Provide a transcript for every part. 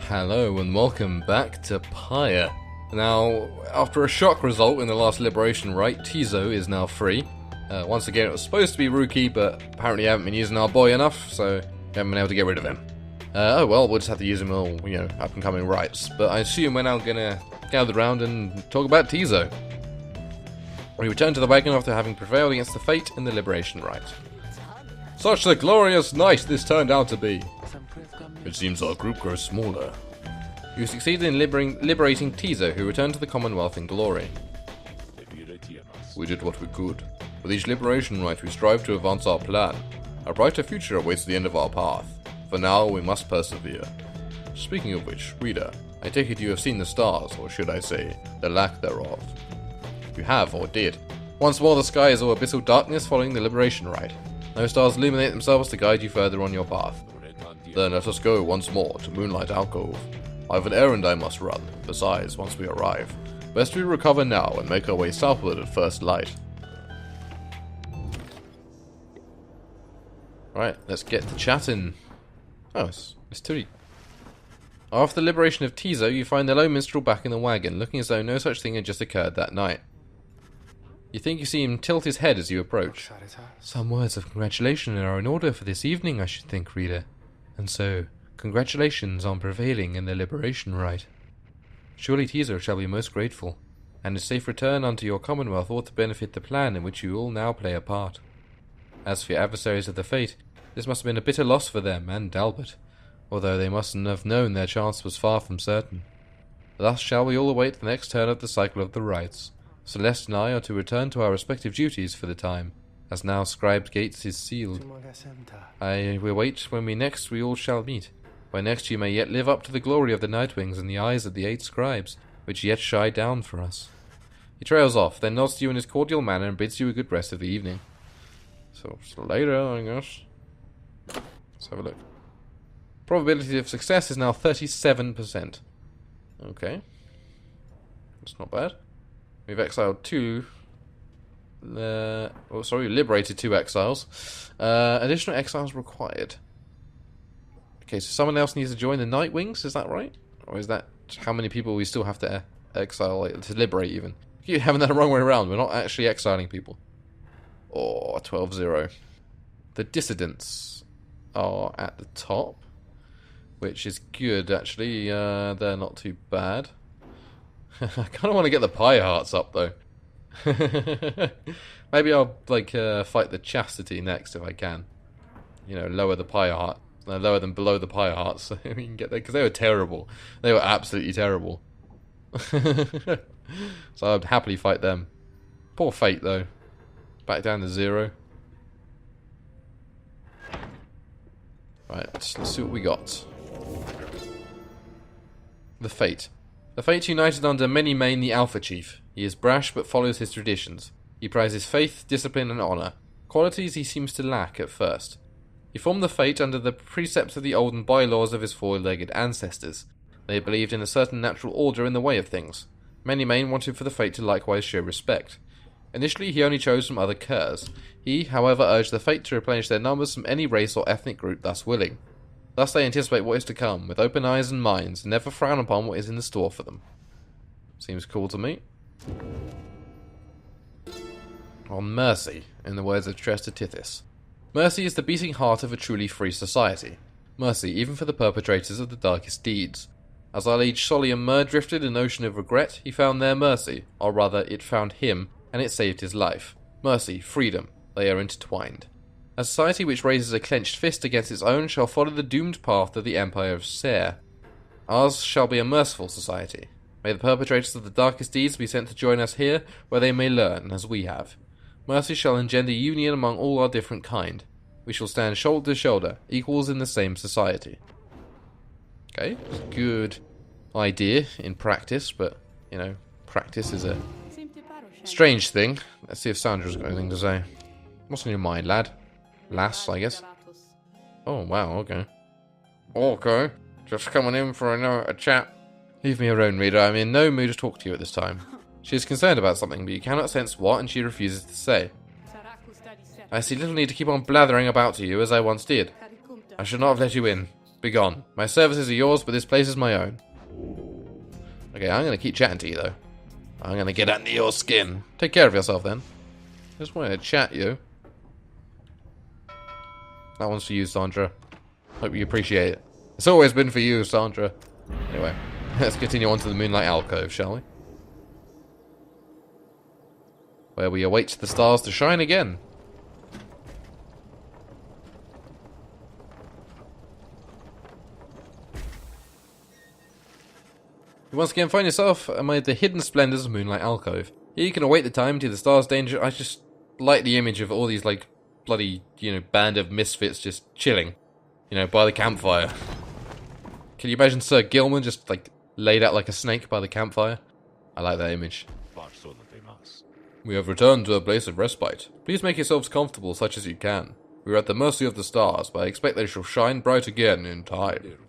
Hello and welcome back to Pyre. Now, after a shock result in the last Liberation Rite, Tizo is now free. Once again, it was supposed to be Rookie, but apparently I haven't been using our boy enough, so I haven't been able to get rid of him. Oh well, we'll just have to use him all, up and coming rights. But I assume we're now gonna gather around and talk about Tizo. We return to the wagon after having prevailed against the Fate in the Liberation Rite. Such a glorious night this turned out to be. It seems our group grows smaller. You succeeded in liberating Tizo, who returned to the Commonwealth in glory. We did what we could. With each liberation rite we strive to advance our plan. A brighter future awaits the end of our path. For now, we must persevere. Speaking of which, reader, I take it you have seen the stars, or should I say, the lack thereof. You have, or did. Once more the sky is all abyssal darkness following the liberation rite. No stars illuminate themselves to guide you further on your path. Then let us go once more to Moonlight Alcove. I have an errand I must run. Besides, once we arrive, best we recover now and make our way southward at first light. Right, let's get to chatting. Oh, it's Turi. After the liberation of Tizo, you find the low minstrel back in the wagon, looking as though no such thing had just occurred that night. You think you see him tilt his head as you approach. Some words of congratulation are in order for this evening, I should think, reader. And so, congratulations on prevailing in the liberation rite. Surely Tizo shall be most grateful, and his safe return unto your commonwealth ought to benefit the plan in which you all now play a part. As for your adversaries of the Fate, this must have been a bitter loss for them and Dalbert, although they mustn't have known their chance was far from certain. Thus shall we all await the next turn of the cycle of the rites. Celeste and I are to return to our respective duties for the time, as now Scribe's Gates is sealed. I will wait when we all shall meet. By next you may yet live up to the glory of the Nightwings in the eyes of the 8 scribes, which yet shine down for us. He trails off, then nods to you in his cordial manner and bids you a good rest of the evening. So later, I guess. Let's have a look. Probability of success is now 37%. Okay. That's not bad. We've exiled 2. Liberated 2 exiles. Additional exiles required. Okay, so someone else needs to join the Nightwings, is that right? Or is that how many people we still have to exile, to liberate even? You're having that the wrong way around, we're not actually exiling people. Oh, 12-0. The dissidents are at the top, which is good actually. They're not too bad. I kind of want to get the Pyre hearts up though. Maybe I'll fight the Chastity next if I can. Lower the Pyre heart, lower them below the Pyre hearts so we can get there, because they were terrible. They were absolutely terrible. So I'd happily fight them. Poor Fate though. Back down to 0. Right, let's see what we got. The Fate. The Fate united under Many-Mane the Alpha Chief. He is brash but follows his traditions. He prizes faith, discipline and honour, qualities he seems to lack at first. He formed the Fate under the precepts of the olden bylaws of his four-legged ancestors. They believed in a certain natural order in the way of things. Many-Mane wanted for the Fate to likewise show respect. Initially he only chose from other curs. He, however, urged the Fate to replenish their numbers from any race or ethnic group thus willing. Thus they anticipate what is to come, with open eyes and minds, and never frown upon what is in the store for them. Seems cool to me. On mercy, in the words of Tresta Tithys. Mercy is the beating heart of a truly free society. Mercy even for the perpetrators of the darkest deeds. As our liege Solium drifted in an ocean of regret, he found there mercy, or rather it found him, and it saved his life. Mercy, freedom, they are intertwined. A society which raises a clenched fist against its own shall follow the doomed path of the Empire of Ser. Ours shall be a merciful society. May the perpetrators of the darkest deeds be sent to join us here, where they may learn, as we have. Mercy shall engender union among all our different kind. We shall stand shoulder to shoulder, equals in the same society. Okay, good idea in practice, but, practice is a strange thing. Let's see if Sandra's got anything to say. What's on your mind, lad? Lass, I guess. Oh, wow, okay. Okay, just coming in for a chat. Leave me alone, reader. I'm in no mood to talk to you at this time. She is concerned about something, but you cannot sense what, and she refuses to say. I see little need to keep on blathering about to you as I once did. I should not have let you in. Begone. My services are yours, but this place is my own. Okay, I'm going to keep chatting to you, though. I'm going to get under your skin. Take care of yourself, then. Just wanted to chat you. That one's for you, Sandra. Hope you appreciate it. It's always been for you, Sandra. Anyway, let's continue on to the Moonlight Alcove, shall we? Where we await the stars to shine again. You once again find yourself amid the hidden splendours of Moonlight Alcove. Here you can await the time to the stars' danger. I just like the image of all these, like, bloody, band of misfits just chilling, by the campfire. Can you imagine Sir Gilman just, like, laid out like a snake by the campfire? I like that image. We have returned to a place of respite. Please make yourselves comfortable such as you can. We are at the mercy of the stars, but I expect they shall shine bright again in time.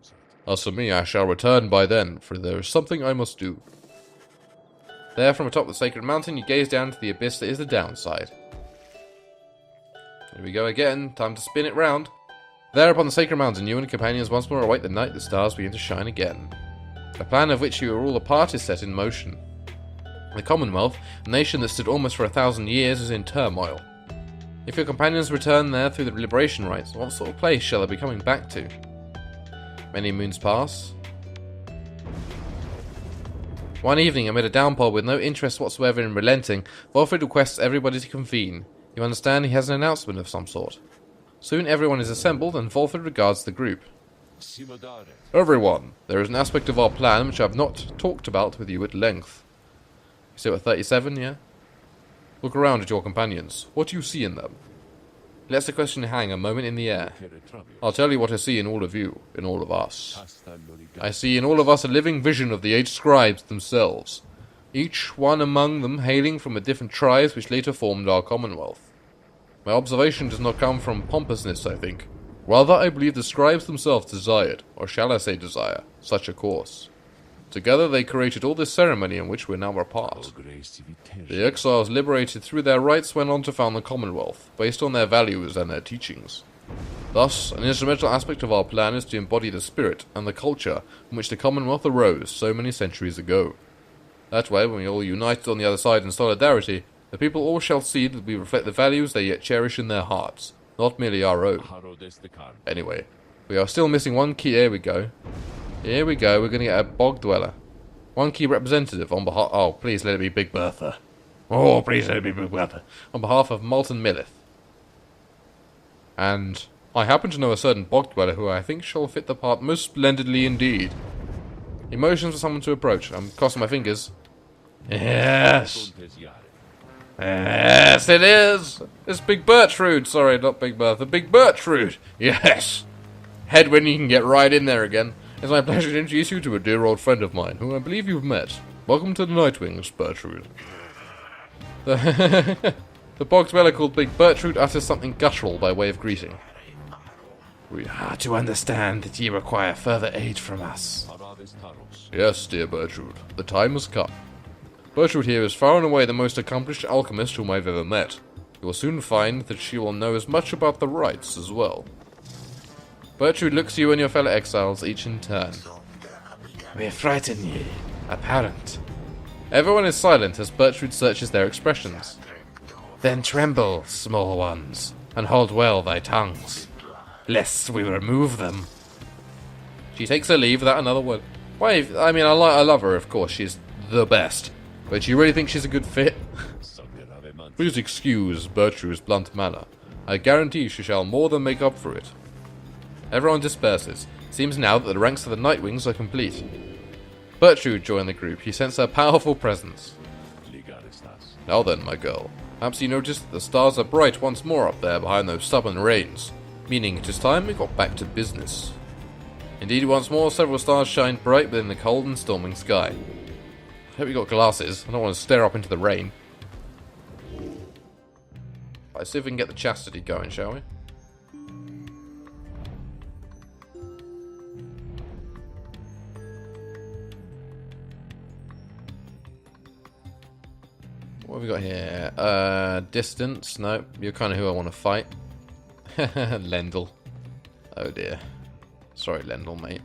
As for me, I shall return by then, for there is something I must do. There, from atop the sacred mountain, you gaze down to the abyss that is the downside. Here we go again, time to spin it round. There upon the sacred mountain, you and your companions once more await the night the stars begin to shine again. A plan of which you are all a part is set in motion. The Commonwealth, a nation that stood almost for 1,000 years, is in turmoil. If your companions return there through the liberation rites, what sort of place shall they be coming back to? Many moons pass. One evening, amid a downpour with no interest whatsoever in relenting, Volfred requests everybody to convene. You understand he has an announcement of some sort. Soon everyone is assembled, and Volfred regards the group. Everyone, there is an aspect of our plan which I have not talked about with you at length. You say we're 37, yeah? Look around at your companions. What do you see in them? He lets the question hang a moment in the air. I'll tell you what I see in all of you, in all of us. I see in all of us a living vision of the 8 scribes themselves, each one among them hailing from the different tribes which later formed our Commonwealth. My observation does not come from pompousness, I think. Rather, I believe the scribes themselves desired, or shall I say desire, such a course. Together they created all this ceremony in which we're now a part. The exiles liberated through their rites went on to found the Commonwealth, based on their values and their teachings. Thus, an instrumental aspect of our plan is to embody the spirit and the culture from which the Commonwealth arose so many centuries ago. That way, when we all united on the other side in solidarity, the people all shall see that we reflect the values they yet cherish in their hearts, not merely our own. Anyway, we are still missing one key. Here we go. Here we go, we're going to get a bog dweller. One key representative on behalf... Oh, please let it be Big Bertha. Oh, please let it be Big Bertha. On behalf of Molten Millith. And I happen to know a certain bog dweller who I think shall fit the part most splendidly indeed. He motions for someone to approach. I'm crossing my fingers. Yes. Yes, it is. It's Big Bertrude. Sorry, not Big Bertha. Big Bertrude. Yes. Head when you can get right in there again. It's my pleasure to introduce you to a dear old friend of mine, who I believe you've met. Welcome to the Nightwings, Bertrude. The bog dweller called Big Bertrude utters something guttural by way of greeting. We are to understand that ye require further aid from us. Yes, dear Bertrude, the time has come. Bertrude here is far and away the most accomplished alchemist whom I've ever met. You will soon find that she will know as much about the rites as well. Bertrude looks at you and your fellow exiles, each in turn. We frighten ye, apparent. Everyone is silent as Bertrude searches their expressions. Then tremble, small ones, and hold well thy tongues, lest we remove them. She takes her leave without another word. Why, I mean, I love her, of course, she's the best. But do you really think she's a good fit? Please excuse Bertrude's blunt manner. I guarantee she shall more than make up for it. Everyone disperses. Seems now that the ranks of the Nightwings are complete. Bertrude joined the group. You sense her powerful presence. Now then, my girl. Perhaps you noticed that the stars are bright once more up there behind those stubborn rains. Meaning it is time we got back to business. Indeed, once more several stars shine bright within the cold and storming sky. I hope you got glasses. I don't want to stare up into the rain. Let's see if we can get the chastity going, shall we? What have we got here? Distance. Nope. You're kind of who I want to fight. Lendl. Oh dear. Sorry, Lendl, mate.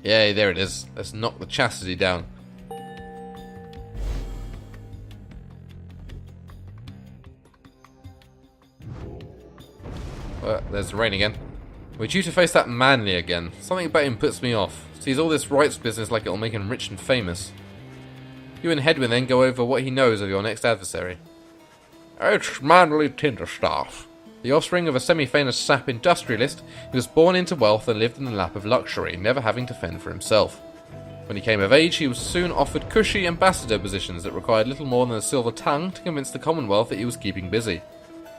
Yay, there it is. Let's knock the chastity down. There's the rain again. We're due to face that Manly again. Something about him puts me off. Sees all this rights business like it'll make him rich and famous. You and Hedwyn then go over what he knows of your next adversary. It's Manly Tinderstaff. The offspring of a semi-famous sap industrialist, he was born into wealth and lived in the lap of luxury, never having to fend for himself. When he came of age, he was soon offered cushy ambassador positions that required little more than a silver tongue to convince the Commonwealth that he was keeping busy.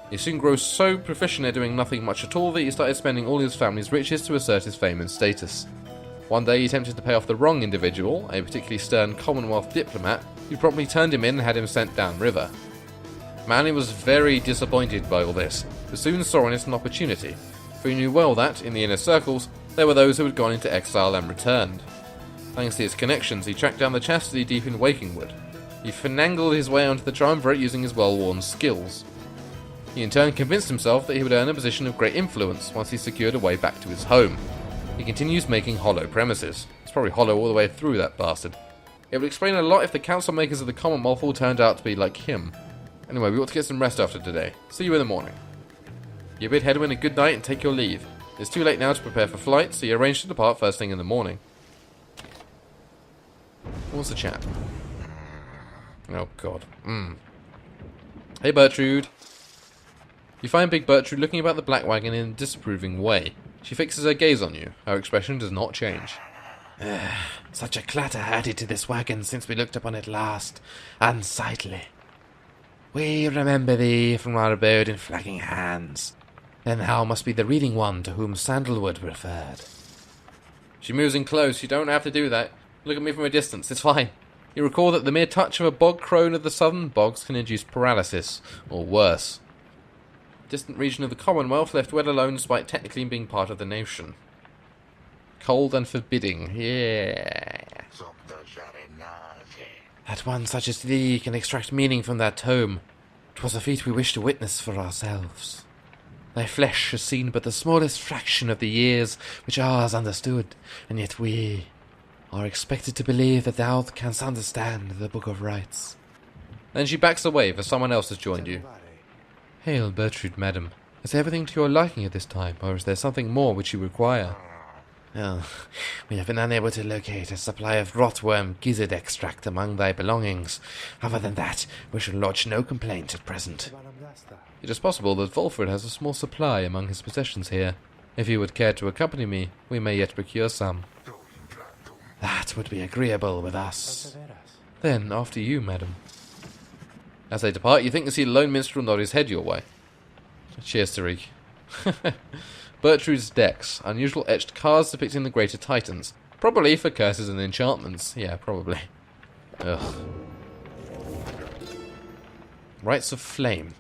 He soon grows so proficient at doing nothing much at all that he started spending all his family's riches to assert his fame and status. One day he attempted to pay off the wrong individual, a particularly stern Commonwealth diplomat, who promptly turned him in and had him sent downriver. Manly was very disappointed by all this, but soon saw in it an opportunity, for he knew well that, in the inner circles, there were those who had gone into exile and returned. Thanks to his connections, he tracked down the chastity deep in Wakingwood. He finangled his way onto the triumvirate using his well-worn skills. He in turn convinced himself that he would earn a position of great influence once he secured a way back to his home. He continues making hollow premises. It's probably hollow all the way through, that bastard. It would explain a lot if the council makers of the Commonwealth all turned out to be like him. Anyway, we ought to get some rest after today. See you in the morning. You bid Hedwyn a good night and take your leave. It's too late now to prepare for flight, so you arrange to depart first thing in the morning. What's the chat? Oh god. Hey Bertrude. You find Big Bertrude looking about the black wagon in a disapproving way. She fixes her gaze on you. Her expression does not change. Such a clatter added to this wagon since we looked upon it last. Unsightly. We remember thee from our abode in Flagging Hands. Then thou must be the reading one to whom Sandalwood referred. She moves in close. You don't have to do that. Look at me from a distance. It's fine. You recall that the mere touch of a bog crone of the southern bogs can induce paralysis, or worse. Distant region of the Commonwealth left well alone despite technically being part of the nation. Cold and forbidding. Yeah. That one such as thee can extract meaning from that tome. 'Twas a feat we wish to witness for ourselves. Thy flesh has seen but the smallest fraction of the years which ours understood, and yet we are expected to believe that thou canst understand the Book of Rites. Then she backs away, for someone else has joined you. Hail, Bertrude, madam. Is everything to your liking at this time, or is there something more which you require? Oh, we have been unable to locate a supply of rotworm gizzard extract among thy belongings. Other than that, we shall lodge no complaint at present. It is possible that Volfred has a small supply among his possessions here. If you would care to accompany me, we may yet procure some. That would be agreeable with us. Then, after you, madam. As they depart, you think to see the lone minstrel nod his head your way. Cheers, Tariq. Bertrude's decks. Unusual etched cards depicting the greater titans. Probably for curses and enchantments. Yeah, probably. Ugh. Rites of Flame.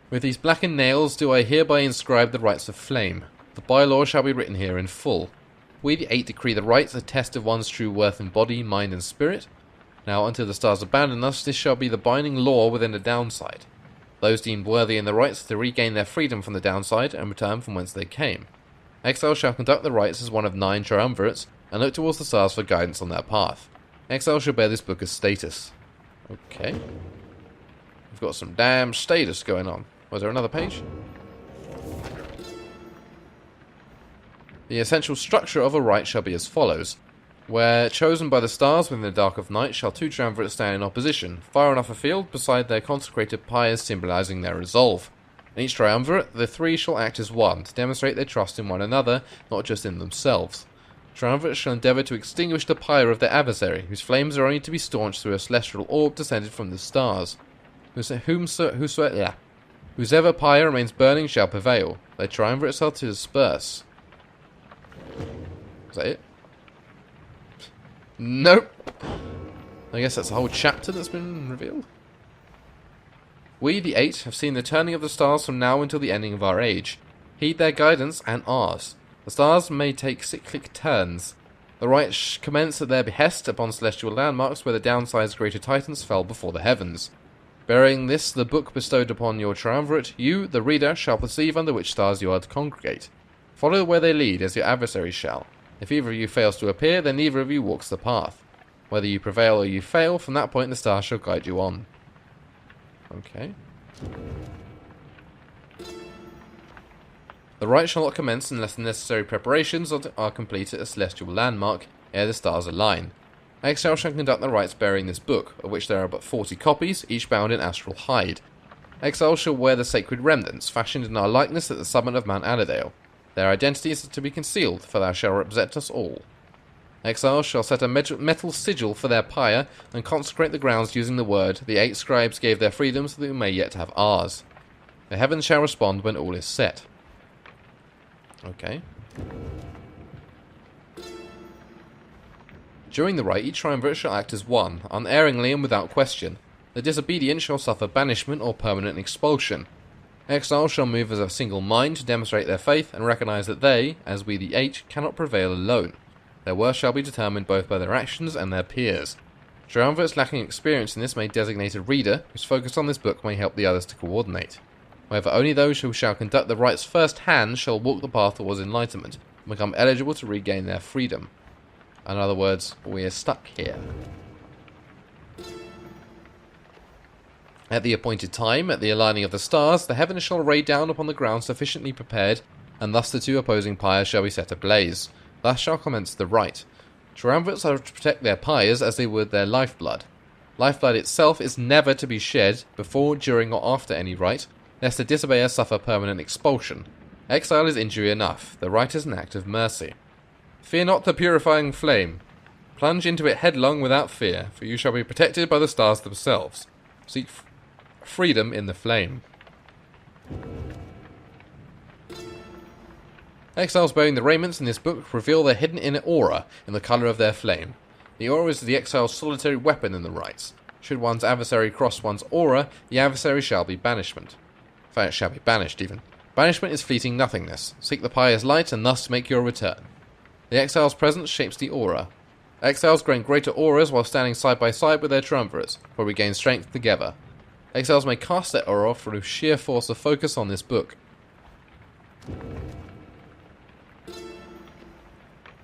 With these blackened nails do I hereby inscribe the rites of flame. The bylaw shall be written here in full. We the eight decree the rites, a test of one's true worth in body, mind, and spirit. Now, until the stars abandon us, this shall be the binding law within the downside. Those deemed worthy in the rites to regain their freedom from the downside and return from whence they came. Exile shall conduct the rites as one of 9 triumvirates and look towards the stars for guidance on that path. Exile shall bear this book as status. Okay. We've got some damn status going on. Was there another page? The essential structure of a rite shall be as follows. Where chosen by the stars within the dark of night shall 2 triumvirates stand in opposition, far enough afield beside their consecrated pyres symbolizing their resolve. In each triumvirate, the 3 shall act as one, to demonstrate their trust in one another, not just in themselves. Triumvirates shall endeavour to extinguish the pyre of their adversary, whose flames are only to be staunched through a celestial orb descended from the stars. Whosoever pyre remains burning shall prevail. Their triumvirates are to disperse. Is that it? Nope. I guess that's a whole chapter that's been revealed. We, the 8, have seen the turning of the stars from now until the ending of our age. Heed their guidance and ours. The stars may take cyclic turns. The rites commence at their behest upon celestial landmarks where the downside's greater titans fell before the heavens. Bearing this, the book bestowed upon your triumvirate, you, the reader, shall perceive under which stars you are to congregate. Follow where they lead, as your adversaries shall. If either of you fails to appear, then neither of you walks the path. Whether you prevail or you fail, from that point the stars shall guide you on. Okay. The rite shall not commence unless the necessary preparations are complete at a celestial landmark ere the stars align. Exile shall conduct the rites bearing this book, of which there are but 40 copies, each bound in astral hide. Exile shall wear the sacred remnants, fashioned in our likeness at the summit of Mount Allerdale. Their identities are to be concealed, for thou shalt represent us all. Exiles shall set a metal sigil for their pyre, and consecrate the grounds using the word the 8 scribes gave their freedom so that we may yet have ours. The heavens shall respond when all is set. Okay. During the rite, each triumvirate shall act as one, unerringly and without question. The disobedient shall suffer banishment or permanent expulsion. Exiles shall move as a single mind to demonstrate their faith and recognize that they, as we the 8, cannot prevail alone. Their worth shall be determined both by their actions and their peers. Triumvirates lacking experience in this may designate a reader, whose focus on this book may help the others to coordinate. However, only those who shall conduct the rites first hand shall walk the path towards enlightenment, and become eligible to regain their freedom. In other words, we are stuck here. At the appointed time, at the aligning of the stars, the heavens shall ray down upon the ground sufficiently prepared, and thus the 2 opposing pyres shall be set ablaze. Thus shall commence the rite. Triumvirates are to protect their pyres as they would their lifeblood. Lifeblood itself is never to be shed before, during, or after any rite, lest the disobeyers suffer permanent expulsion. Exile is injury enough. The rite is an act of mercy. Fear not the purifying flame. Plunge into it headlong without fear, for you shall be protected by the stars themselves. Seek freedom in the flame. Exiles bearing the raiments in this book reveal their hidden inner aura in the colour of their flame. The aura is the exile's solitary weapon in the rites. Should one's adversary cross one's aura, the adversary shall be banishment. In fact, shall be banished even. Banishment is fleeting nothingness. Seek the pyre's light and thus make your return. The exile's presence shapes the aura. Exiles gain greater auras while standing side by side with their triumvirates, for we gain strength together. Exiles may cast their aura through sheer force of focus on this book.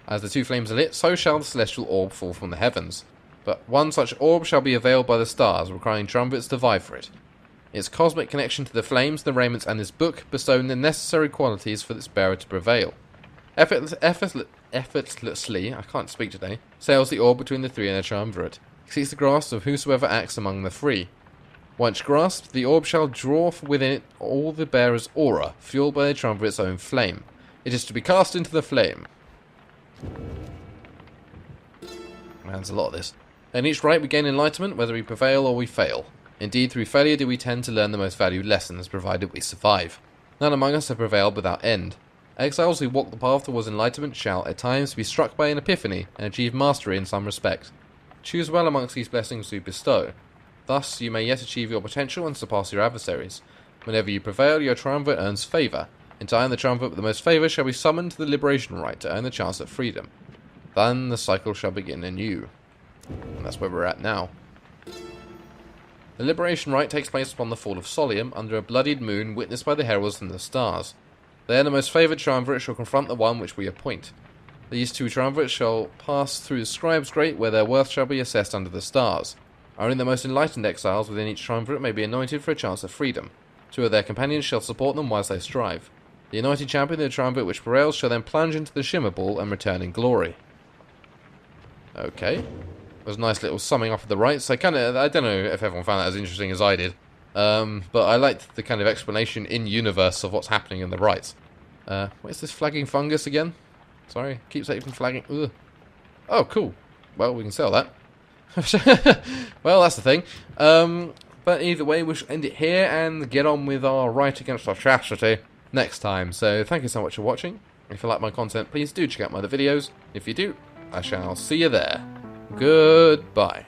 As the 2 flames are lit, so shall the celestial orb fall from the heavens. But one such orb shall be availed by the stars, requiring triumvirates to vie for it. Its cosmic connection to the flames, the raiments, and this book bestow the necessary qualities for its bearer to prevail. Effortlessly, I can't speak today, sails the orb between the 3 and their triumvirate. It seeks the grasp of whosoever acts among the 3. Once grasped, the orb shall draw within it all the bearer's aura, fueled by the triumvirate's own flame. It is to be cast into the flame. Man, there's a lot of this. In each rite we gain enlightenment, whether we prevail or we fail. Indeed, through failure do we tend to learn the most valued lessons, provided we survive. None among us have prevailed without end. Exiles who walk the path towards enlightenment shall, at times, be struck by an epiphany and achieve mastery in some respect. Choose well amongst these blessings you bestow. Thus, you may yet achieve your potential and surpass your adversaries. Whenever you prevail, your triumvirate earns favour. In time, the triumvirate with the most favour shall be summoned to the liberation rite to earn the chance at freedom. Then the cycle shall begin anew. And that's where we're at now. The liberation rite takes place upon the fall of Solium, under a bloodied moon witnessed by the heralds and the stars. There the most favoured triumvirate shall confront the one which we appoint. These 2 triumvirates shall pass through the scribe's grate, where their worth shall be assessed under the stars. Only the most enlightened exiles within each triumvirate may be anointed for a chance at freedom. 2 of their companions shall support them whilst they strive. The anointed champion of the triumvirate which prevails shall then plunge into the shimmer ball and return in glory. Okay. That was a nice little summing up of the rites. I don't know if everyone found that as interesting as I did. But I liked the kind of explanation in-universe of what's happening in the rites. What's this flagging fungus again? Sorry, keeps it from flagging. Ugh. Oh, cool. Well, we can sell that. Well, that's the thing. But either way, we should end it here and get on with our rite against atrocity next time. So thank you so much for watching. If you like my content, please do check out my other videos. If you do, I shall see you there. Goodbye.